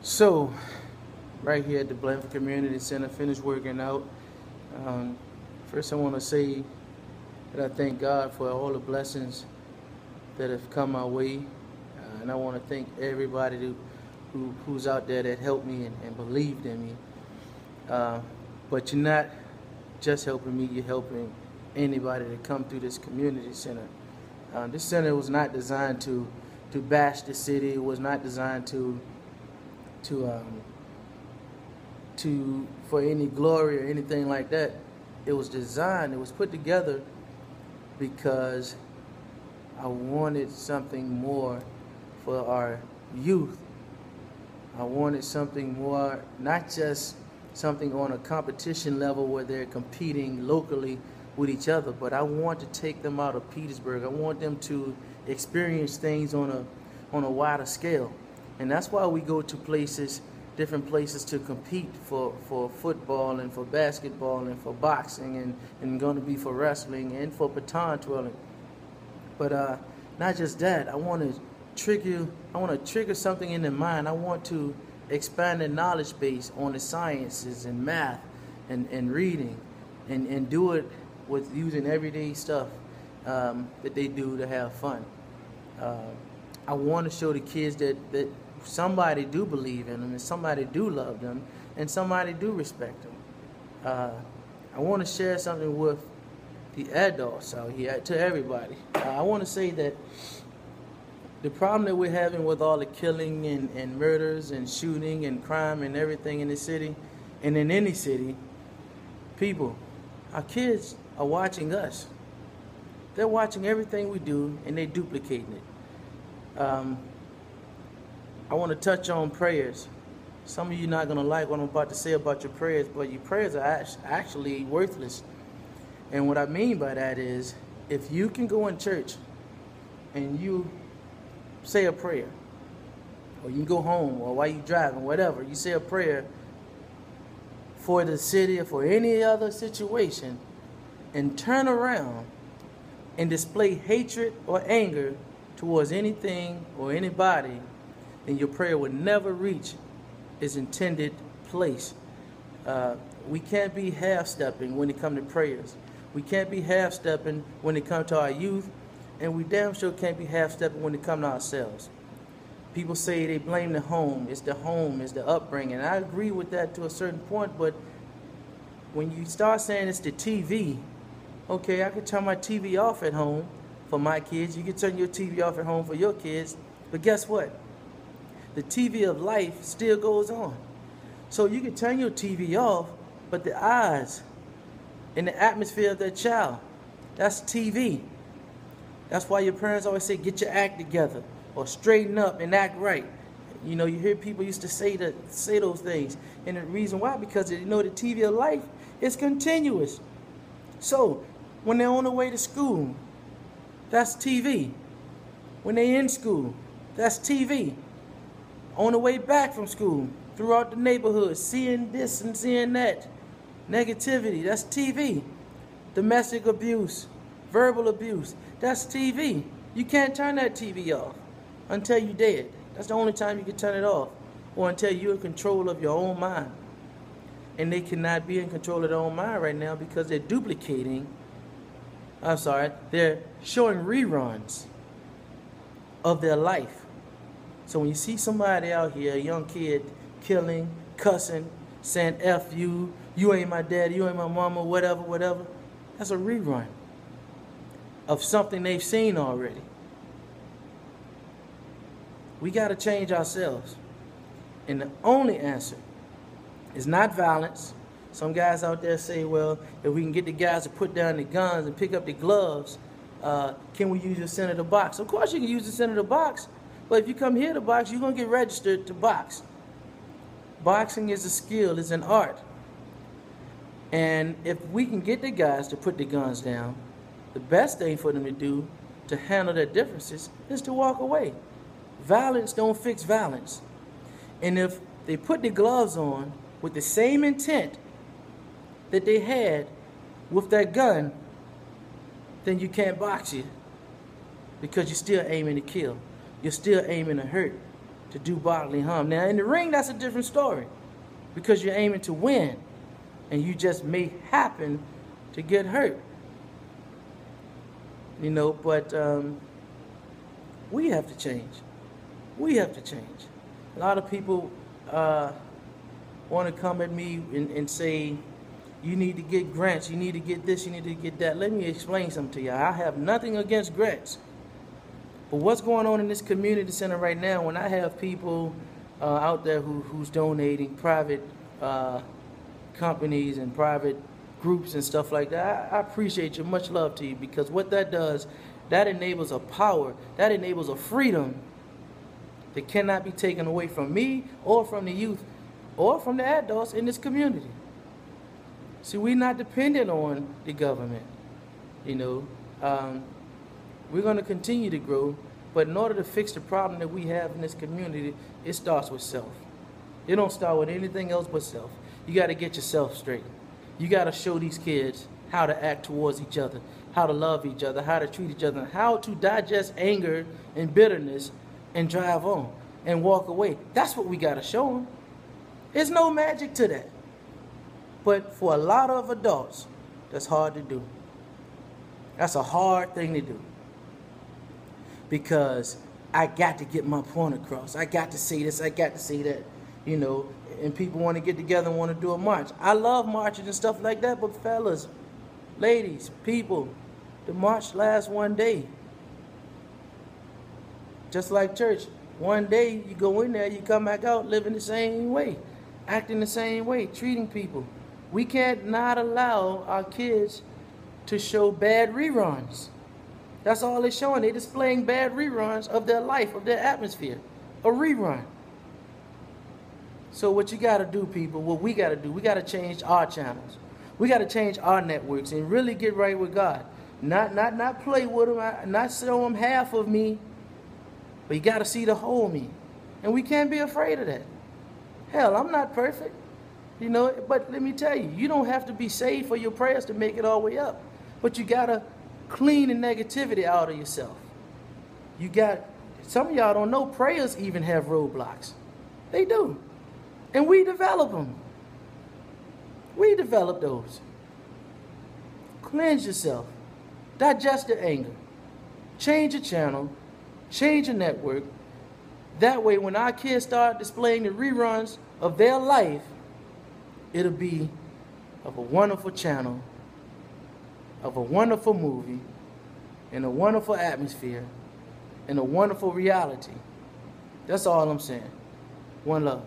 So, right here at the Blandford Community Center, finished working out. Um, First, I want to say that I thank God for all the blessings that have come my way, and I want to thank everybody who's out there that helped me and believed in me. Uh, but you're not just helping me; you're helping anybody that come through this community center. This center was not designed to bash the city. It was not designed to um, for any glory or anything like that. It was designed, it was put together because I wanted something more for our youth. I wanted something more, not just something on a competition level where they're competing locally with each other, but I want to take them out of Petersburg. I want them to experience things on a wider scale. And that's why we go to different places to compete for football and for basketball and for boxing and going to be for wrestling and for baton twirling. But not just that, I want to trigger something in their mind. I want to expand their knowledge base on the sciences and math and reading and do it with using everyday stuff that they do to have fun. Uh, I want to show the kids that somebody do believe in them and somebody do love them and somebody do respect them. I want to share something with the adults out here, to everybody. I want to say that the problem that we're having with all the killing and murders and shooting and crime and everything in the city and in any city, people, our kids are watching us. They're watching everything we do and they're duplicating it. I want to touch on prayers. Some of you not going to like what I'm about to say about your prayers, but your prayers are actually worthless. And what I mean by that is, if you can go in church and you say a prayer, or you can go home, or while you're driving, whatever, you say a prayer for the city or for any other situation, and turn around and display hatred or anger towards anything or anybody, then your prayer would never reach its intended place. We can't be half-stepping when it comes to prayers. We can't be half-stepping when it comes to our youth, and we damn sure can't be half-stepping when it comes to ourselves. People say they blame the home, it's the upbringing. I agree with that to a certain point, but when you start saying it's the TV, okay, I could turn my TV off at home for my kids. You can turn your TV off at home for your kids, but guess what? The TV of life still goes on. So you can turn your TV off, but the eyes and the atmosphere of that child, that's TV. That's why your parents always say, get your act together, or straighten up and act right. You know, you hear people used to say those things. And the reason why, because you know the TV of life is continuous. So when they're on the way to school, that's TV. When they're in school, that's TV. On the way back from school, throughout the neighborhood, seeing this and seeing that. Negativity, that's TV. Domestic abuse, verbal abuse, that's TV. You can't turn that TV off until you're dead. That's the only time you can turn it off. Or until you're in control of your own mind. And they cannot be in control of their own mind right now because they're they're showing reruns of their life. So when you see somebody out here, a young kid, killing, cussing, saying F you, you ain't my daddy, you ain't my mama, whatever, that's a rerun of something they've seen already. We got to change ourselves. And the only answer is not violence. Some guys out there say, well, if we can get the guys to put down the guns and pick up the gloves, can we use the center of the box? Of course you can use the center of the box. But if you come here to box, you're going to get registered to box. Boxing is a skill, it's an art. And if we can get the guys to put the guns down, the best thing for them to do to handle their differences is to walk away. Violence don't fix violence. And if they put the gloves on with the same intent that they had with that gun, then you can't box you because you're still aiming to kill. You're still aiming to hurt. to do bodily harm. Now, in the ring, that's a different story because you're aiming to win and you just may happen to get hurt. You know, but we have to change. We have to change. A lot of people want to come at me and say, you need to get grants, you need to get this, you need to get that. Let me explain something to you. I have nothing against grants. But what's going on in this community center right now, when I have people out there who's donating, private companies and private groups and stuff like that, I appreciate you. Much love to you, because what that does, that enables a power, that enables a freedom that cannot be taken away from me or from the youth or from the adults in this community. See, we're not dependent on the government, you know. We're going to continue to grow, but in order to fix the problem that we have in this community, it starts with self. It don't start with anything else but self. You got to get yourself straight. You got to show these kids how to act towards each other, how to love each other, how to treat each other, how to digest anger and bitterness and drive on and walk away. That's what we got to show them. There's no magic to that. But for a lot of adults, that's hard to do. That's a hard thing to do. Because I got to get my point across. I got to say this, I got to say that, you know, and people want to get together and want to do a march. I love marches and stuff like that, but fellas, ladies, people, the march lasts one day. Just like church. One day you go in there, you come back out living the same way, acting the same way, treating people. We can't not allow our kids to show bad reruns. That's all they're showing. They're displaying bad reruns of their life, of their atmosphere. A rerun. So what you got to do, people, what we got to do, we got to change our channels. We got to change our networks and really get right with God. Not play with them, not show them half of me, but you got to see the whole me. And we can't be afraid of that. Hell, I'm not perfect. You know, but let me tell you, you don't have to be saved for your prayers to make it all the way up. But you got to clean the negativity out of yourself. You got, some of y'all don't know, prayers even have roadblocks. They do. And we develop them. We develop those. Cleanse yourself. Digest the anger. Change your channel. Change your network. That way, when our kids start displaying the reruns of their life, it'll be of a wonderful channel, of a wonderful movie, in a wonderful atmosphere, in a wonderful reality. That's all I'm saying. One love.